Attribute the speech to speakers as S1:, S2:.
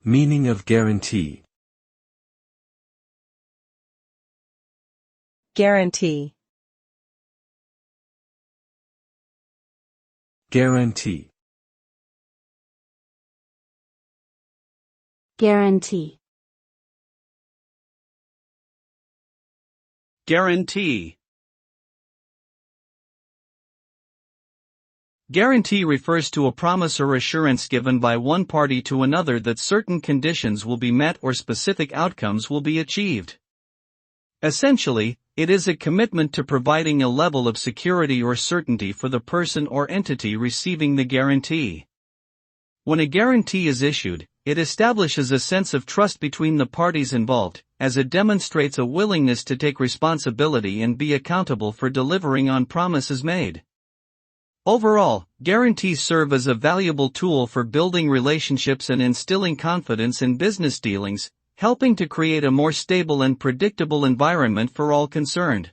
S1: Meaning of guarantee.
S2: Guarantee.
S1: Guarantee.
S3: Guarantee.
S4: Guarantee. Guarantee refers to a promise or assurance given by one party to another that certain conditions will be met or specific outcomes will be achieved. Essentially, it is a commitment to providing a level of security or certainty for the person or entity receiving the guarantee. When a guarantee is issued, it establishes a sense of trust between the parties involved, as it demonstrates a willingness to take responsibility and be accountable for delivering on promises made. Overall, guarantees serve as a valuable tool for building relationships and instilling confidence in business dealings, helping to create a more stable and predictable environment for all concerned.